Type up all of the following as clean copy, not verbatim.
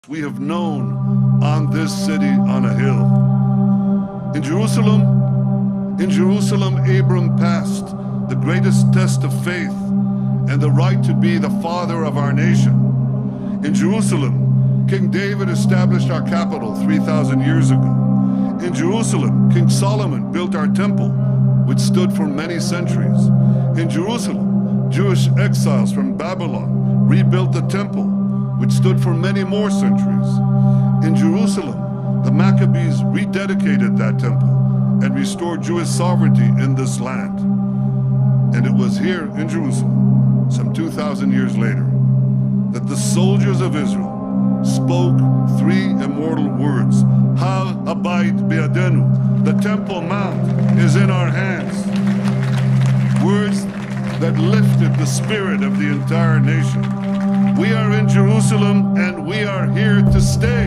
we have known on this city on a hill. In Jerusalem, Abram passed the greatest test of faith and the right to be the father of our nation. In Jerusalem, King David established our capital 3,000 years ago. In Jerusalem, King Solomon built our temple, which stood for many centuries. In Jerusalem, Jewish exiles from Babylon rebuilt the temple, which stood for many more centuries. In Jerusalem, the Maccabees rededicated that temple and restored Jewish sovereignty in this land. And it was here in Jerusalem, some 2,000 years later, that the soldiers of Israel spoke three immortal words: Har Habayit Be'adenu, the Temple Mount is in our hands. Words that lifted the spirit of the entire nation. We are in Jerusalem and we are here to stay.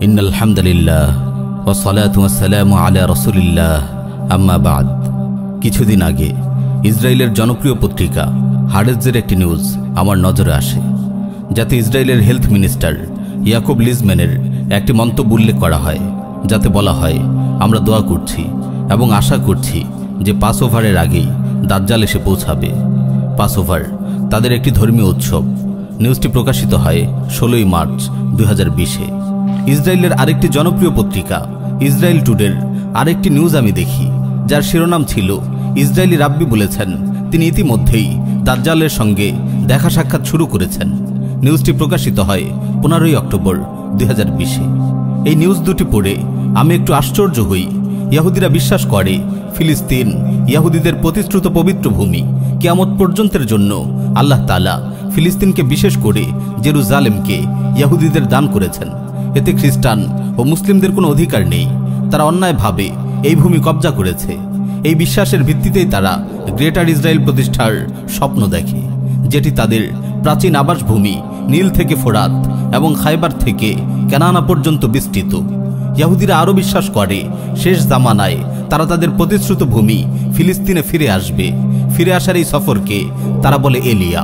ইন্নাল হামদুলিল্লাহ ওয়া সালাতু ওয়াস সালামু আলা রাসূলিল্লাহ আম্মা বাদ। কিছুদিন আগে ইসরায়েলের জনপ্রিয় পত্রিকা হারেজের একটি নিউজ আমার নজরে আসে, যাতে ইসরায়েলের হেলথ মিনিস্টার ইয়াকুব লিজম্যানের একটি মন্তব্য উল্লেখ করা হয়, যাতে বলা হয়, আমরা দোয়া করছি এবং আশা করছি যে পাসওভারের আগেই দাজ্জাল এসে পৌঁছাবে। পাসওভার তাদের একটি ধর্মীয় উৎসব। নিউজটি প্রকাশিত হয় 16 মার্চ 2020-এ। ইসরায়েলের আরেকটি জনপ্রিয় পত্রিকা ইসরায়েল টুডের আরেকটি নিউজ আমি দেখি, যার শিরোনাম ছিল ইসরায়েলি রাব্বি বলেছেন তিনি ইতিমধ্যেই দাজ্জালের সঙ্গে দেখা সাক্ষাৎ শুরু করেছেন। নিউজটি প্রকাশিত হয় 15 অক্টোবর 2020-এ। এই নিউজ দুটি পড়ে আমি একটু আশ্চর্য হই। ইহুদিরা বিশ্বাস করে ফিলিস্তিন ইহুদিদের প্রতিশ্রুত পবিত্র ভূমি। কিয়ামত পর্যন্তের জন্য আল্লাহ তাআলা ফিলিস্তিনকে, বিশেষ করে জেরুজালেমকে ইহুদিদের দান করেছেন। এতে খ্রিস্টান ও মুসলিমদের কোনো অধিকার নেই। তারা অন্যায়ভাবে এই ভূমি কবজা করেছে। এই বিশ্বাসের ভিত্তিতেই তারা গ্রেটার ইসরায়েল প্রতিষ্ঠার স্বপ্ন দেখে, যেটি তাদের প্রাচীন আবাসভূমি নীল থেকে ফোরাত এবং খায়বার থেকে কেনানা পর্যন্ত বিস্তৃত। ইহুদিরা আরও বিশ্বাস করে শেষ জামানায় তারা তাদের প্রতিশ্রুত ভূমি ফিলিস্তিনে ফিরে আসবে। ফিরে আসার এই সফরকে তারা বলে এলিয়া।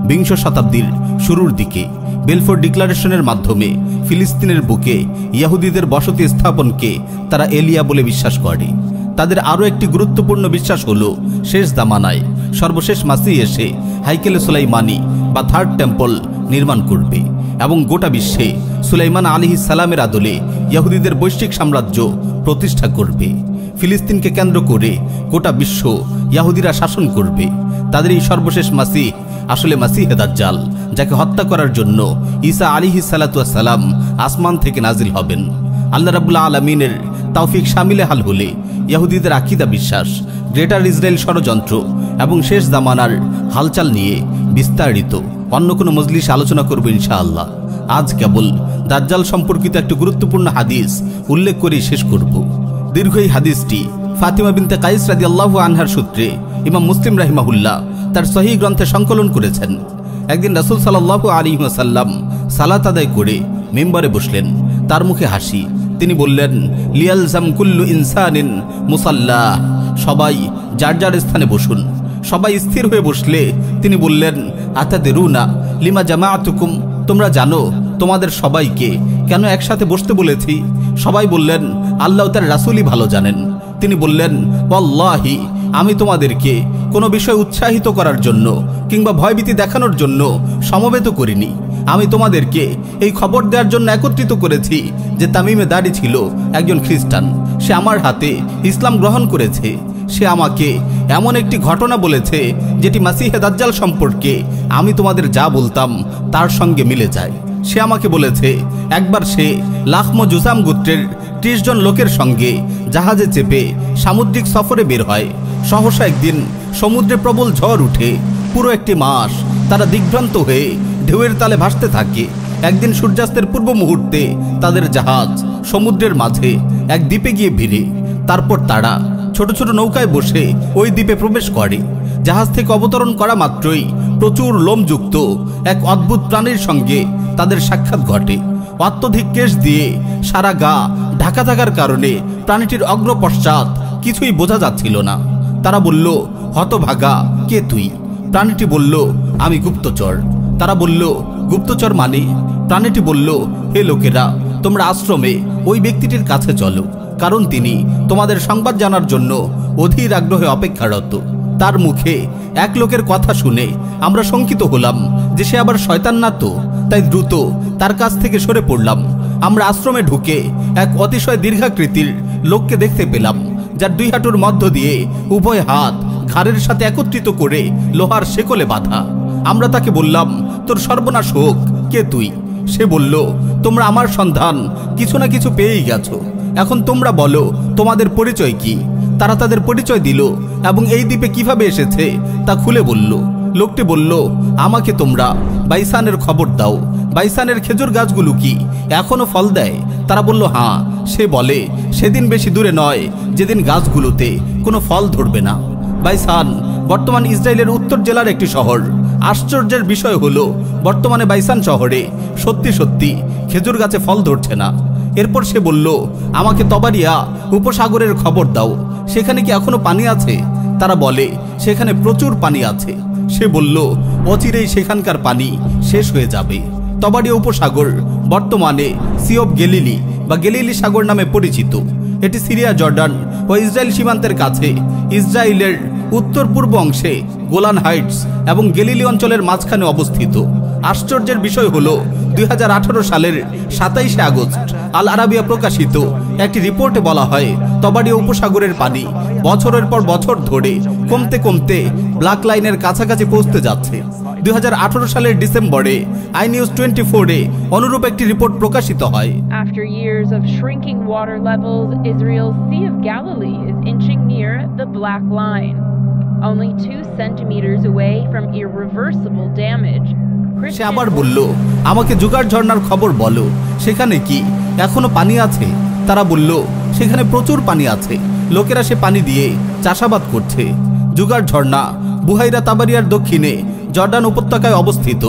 বিংশ শতাব্দীর শুরুর দিকে বেলফোর ডিক্লারেশনের মাধ্যমে ফিলিস্তিনের বুকে ইহুদিদের বসতি স্থাপনকে তারা এলিয়া বলে বিশ্বাস করে। তাদের আরও একটি গুরুত্বপূর্ণ বিশ্বাস হল শেষ জামানায় সর্বশেষ মাসিহ এসে হাইকেলে সুলাইমানি বা থার্ড টেম্পল নির্মাণ করবে এবং গোটা বিশ্বে সুলাইমান আলাইহিস সালামের আদলে ইহুদিদের বৈশ্বিক সাম্রাজ্য প্রতিষ্ঠা করবে। ফিলিস্তিনকে কেন্দ্র করে গোটা বিশ্ব ইহুদিরা শাসন করবে। তাদের এই সর্বশেষ মাসিহ আসলে মাসিহে দাজ্জাল, যাকে হত্যা করার জন্য ঈসা আলাইহিস সালাতু ওয়াস সালাম আসমান থেকে নাজিল হবেন। আল্লাহ রাব্বুল আলামিনের তৌফিক শামিলে হাল হলে ইহুদিদের আকীদা বিশ্বাস, গ্রেটার ইসরায়েল ষড়যন্ত্র এবং শেষ জামানার হালচাল নিয়ে বিস্তারিত অন্য কোনো মজলিস আলোচনা করব ইনশাআল্লাহ। আজ কেবল দাজ্জাল সম্পর্কিত একটি গুরুত্বপূর্ণ হাদিস উল্লেখ করে শেষ করব। দীর্ঘ এই হাদিসটি ফাতিমা বিনতে কাইস রাদিয়াল্লাহু আনহার সূত্রে ইমাম মুসলিম রাহিমাহুল্লাহ তার সহিহ গ্রন্থে সংকলন করেছেন। একদিন রাসূল সাল্লাল্লাহু আলাইহি ওয়াসাল্লাম সালাত আদায় করে মিম্বরে বসলেন। তার মুখে হাসি। তিনি বললেন, লিয়ালজাম কুল্লু ইনসানিন মুসাল্লাহ, সবাই যার যার স্থানে বসুন। সবাই স্থির হয়ে বসলে তিনি বললেন, আতাদরুনা লিমা জামাআতুকুম, তোমরা জানো তোমাদের সবাইকে কেন একসাথে বসতে বলেছি? সবাই বললেন, আল্লাহ তার রাসূলই ভালো জানেন। তিনি বললেন, ওয়াল্লাহি, আমি তোমাদেরকে কোনো বিষয় উৎসাহিত করার জন্য কিংবা ভয়ভীতি দেখানোর জন্য সমবেত করিনি। আমি তোমাদেরকে এই খবর দেওয়ার জন্য একত্রিত করেছি যে তামিমে দাড়ি ছিল একজন খ্রিস্টান। সে আমার হাতে ইসলাম গ্রহণ করেছে। সে আমাকে এমন একটি ঘটনা বলেছে যেটি মাসিহে দাজ্জাল সম্পর্কে আমি তোমাদের যা বলতাম তার সঙ্গে মিলে যায়। সে আমাকে বলেছে একবার সে লাখমো জুসাম গোত্রের 30 জন লোকের সঙ্গে জাহাজে চেপে সামুদ্রিক সফরে বের হয়। সহসা একদিন সমুদ্রে প্রবল ঝড় উঠে পুরো একটি মাস তারা দিগ্ভ্রান্ত হয়ে ঢেউয়ের তালে ভাসতে থাকে। একদিন সূর্যাস্তের পূর্ব মুহূর্তে তাদের জাহাজ সমুদ্রের মাঝে এক দ্বীপে গিয়ে ভিড়ে। তারপর তারা ছোট ছোট নৌকায় বসে ওই দ্বীপে প্রবেশ করে। জাহাজ থেকে অবতরণ করা মাত্রই প্রচুর লোমযুক্ত এক অদ্ভুত প্রাণীর সঙ্গে তাদের সাক্ষাৎ ঘটে। অত্যধিক কেশ দিয়ে সারা গা ঢাকা থাকার কারণে প্রাণীটির অগ্রপশ্চাৎ কিছুই বোঝা যাচ্ছিল না। তারা বলল, হতভাগা, কে তুই? প্রাণীটি বলল, আমি গুপ্তচর। তারা বলল, গুপ্তচর মানে? প্রাণীটি বলল, হে লোকেরা, তোমরা আশ্রমে ওই ব্যক্তিটির কাছে চলো, কারণ তিনি তোমাদের সংবাদ জানার জন্য অধীর আগ্রহে অপেক্ষারত। তার মুখে এক লোকের কথা শুনে আমরা শঙ্কিত হলাম যে সে আবার শয়তান না তো, তাই দ্রুত তার কাছ থেকে সরে পড়লাম। আমরা আশ্রমে ঢুকে এক অতিশয় দীর্ঘাকৃতির লোককে দেখতে পেলাম, যার 2 হাঁটুর মধ্য দিয়ে উভয় হাত ঘাড়ের সাথে একত্রিত করে লোহার শেকলে বাঁধা। আমরা তাকে বললাম, তোর সর্বনাশ হোক, কে তুই? সে বলল, তোমরা আমার সন্ধান কিছু না কিছু পেয়েই গেছো, এখন তোমরা বলো তোমাদের পরিচয় কি? তারা তাদের পরিচয় দিল এবং এই দ্বীপে কিভাবে এসেছে তা খুলে বলল। লোকটি বলল, আমাকে তোমরা বাইসানের খবর দাও। বাইসানের খেজুর গাছগুলো কি এখনো ফল দেয়? তারা বলল, হ্যাঁ। সে বলে, সেদিন বেশি দূরে নয় যেদিন গাছগুলোতে কোনো ফল ধরবে না। বাইসান বর্তমান ইসরায়েলের উত্তর জেলার একটি শহর। আশ্চর্যের বিষয় হলো, বর্তমানে বাইসান শহরে সত্যি সত্যি খেজুর গাছে ফল ধরছে না। এরপর সে বলল, আমাকে তবারিয়া উপসাগরের খবর দাও, সেখানে কি এখনো পানি আছে? তারা বলে, সেখানে প্রচুর পানি আছে। সে বলল, অচিরেই সেখানকার পানি শেষ হয়ে যাবে। তবারিয়া উপসাগর বর্তমানে সি অফ গেলিলি বা গেলিলি সাগর নামে পরিচিত। এটি সিরিয়া, জর্ডান ও ইসরায়েল সীমান্তের কাছে ইসরায়েলের উত্তর পূর্ব অংশে গোলান হাইটস এবং গেলিলি অঞ্চলের মাঝখানে অবস্থিত। আশ্চর্যের বিষয় হলো, 2018 সালের 27শে আগস্ট আল আরাবিয়া প্রকাশিত একটি রিপোর্টে বলা হয়, তবারিয়া উপসাগরের পানি বছরের পর বছর ধরে কমতে কমতে ব্ল্যাক লাইনের কাছাকাছি পৌঁছতে যাচ্ছে। 2018 সালের ডিসেম্বরে iNews 24-এ অনুরূপ একটি রিপোর্ট প্রকাশিত হয়। After years of shrinking water levels, Israel's Sea of Galilee is inching near the black line, only 2 centimeters away from irreversible damage. সে আবার বলল, আমাকে জুগার ঝর্ণার খবর বলো, সেখানে কি এখনো পানি আছে? তারা বলল, সেখানে প্রচুর পানি আছে, লোকেরা সে পানি দিয়ে চাষাবাদ করছে। জুগার ঝর্ণা বুহাইরা তাবারিয়ার দক্ষিণে জর্ডান উপত্যকায় অবস্থিত।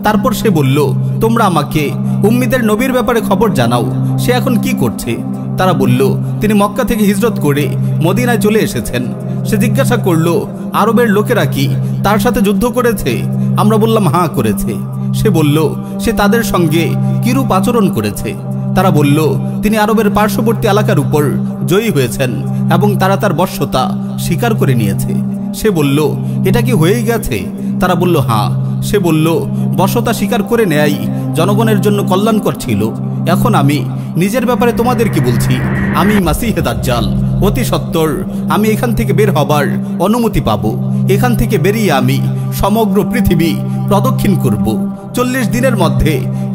তারপর সে বলল, তোমরা আমাকে উম্মিদের নবীর ব্যাপারে খবর জানাও, সে এখন কি করছে? তারা বলল, তিনি মক্কা থেকে হিজরত করে মদিনায় চলে এসেছেন। সে জিজ্ঞাসা করল, আরবের লোকেরা কি তার সাথে যুদ্ধ করেছে? আমরা বললাম, হ্যাঁ করেছে। সে বলল, সে তাদের সঙ্গে কিরূপ আচরণ করেছে? তারা বলল, তিনি আরবের পার্শ্ববর্তী এলাকার উপর জয়ী হয়েছেন এবং তারা তার বশ্যতা স্বীকার করে নিয়েছে। সে বলল, এটা কি হয়েই গেছে? তারা বলল, হ্যাঁ। সে বলল, বশ্যতা স্বীকার করে নেয়াই জনগণের জন্য কল্যাণকর ছিল। এখন আমি নিজের ব্যাপারে তোমাদের কি বলছি, আমি মাসিহে দাজ্জাল। অতি সত্বর আমি এখান থেকে বের হবার অনুমতি পাব। এখান থেকে বেরিয়ে আমি সমগ্র পৃথিবী প্রদক্ষিণ করব। 40 দিনের মধ্যে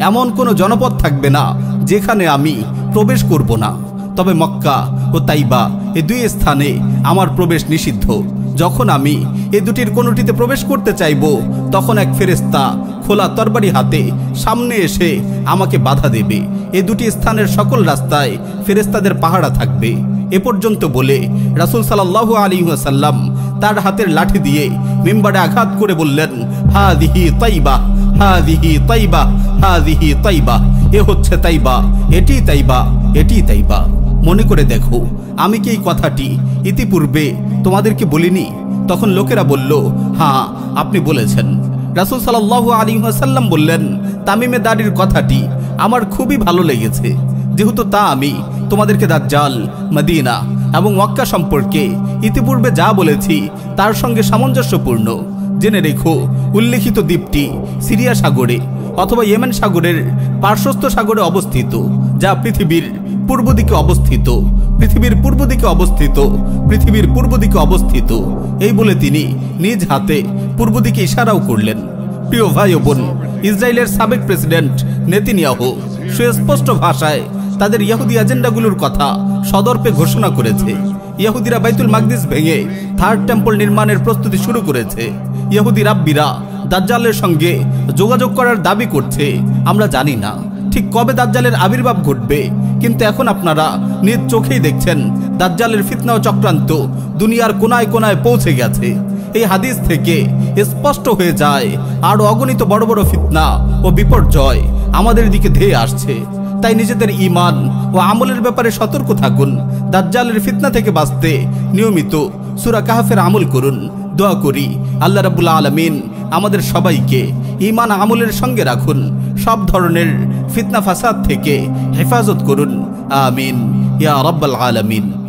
এমন কোনো জনপদ থাকবে না যেখানে আমি প্রবেশ করব না। তবে মক্কা ও তাইবা এই 2 স্থানে আমার প্রবেশ নিষিদ্ধ। যখন আমি এই দুটির কোনোটিতে প্রবেশ করতে চাইব, তখন এক ফেরেশতা খোলা তরবারি হাতে সামনে এসে আমাকে বাধা দেবে। এই দুটি স্থানের সকল রাস্তায় ফেরেশতাদের পাহারা থাকবে। এ পর্যন্ত বলে রাসূল সাল্লাল্লাহু আলাইহি ওয়াসাল্লাম তার হাতের লাঠি দিয়ে মিম্বারে আঘাত করে বললেন, হাযিহি তাইবা, হাযিহি তাইবা, হাযিহি তাইবা। এ হচ্ছে তাইবা, এটি তাইবা, এটি তাইবা। মনে করে দেখো, আমি কি এই কথাটি ইতিপূর্বে তোমাদেরকে বলিনি? তখন লোকেরা বলল, হ্যাঁ আপনি বলেছেন। রাসূল সাল্লাল্লাহু আলাইহি ওয়াসাল্লাম বললেন, তামিমে দাড়ির কথাটি আমার খুবই ভালো লেগেছে, যেহেতু তা আমি তোমাদেরকে দাজ্জাল, মদিনা এবং মক্কা সম্পর্কে ইতিপূর্বে যা বলেছি তার সঙ্গে সামঞ্জস্যপূর্ণ। জেনে রেখো, উল্লেখিত দ্বীপটি সিরিয়া সাগরে অথবা ইয়েমেন সাগরের পার্শ্বস্থ সাগরে অবস্থিত, যা পৃথিবীর পূর্ব দিকে অবস্থিত, পৃথিবীর পূর্ব দিকে অবস্থিত, পৃথিবীর পূর্ব দিকে অবস্থিত। এই বলে তিনি নিজ হাতে পূর্ব দিকে ইশারাও করলেন। প্রিয় ভাই ও বোন, ইসরায়েলের সাবেক প্রেসিডেন্ট নেতানিয়াহু সুস্পষ্ট ভাষায় তাদের ইহুদি এজেন্ডাগুলোর কথা সদর্পে ঘোষণা করেছে। ইহুদিরা বাইতুল মাকদিস ভেঙে 3rd টেম্পল নির্মাণের প্রস্তুতি শুরু করেছে। ইহুদি রাব্বিরা দাজ্জালের সঙ্গে যোগাযোগ করার দাবি করছে। আমরা জানি না ঠিক কবে দাজ্জালের আবির্ভাব ঘটবে, কিন্তু এখন আপনারা নিজ চোখেই দেখছেন দাজ্জালের ফিতনা ও চক্রান্ত দুনিয়ার কোনায় কোনায় পৌঁছে গেছে। এই হাদিস থেকে স্পষ্ট হয়ে যায় আর অগণিত বড় বড় ফিতনা ও বিপর্যয় আমাদের দিকে ধেয়ে আসছে। তাই নিজেদের ঈমান ও আমলের ব্যাপারে সতর্ক থাকুন। দাজ্জালের ফিতনা থেকে বাঁচতে নিয়মিত সূরা কাহফের আমল করুন। দোয়া করি আল্লাহ রাব্বুল আলামিন আমাদের সবাইকে ঈমান আমলের সঙ্গে রাখুন, সব ধরনের ফিতনা ফাসাদ থেকে হেফাজত করুন। আমিন ইয়া রাব্বাল আলামিন।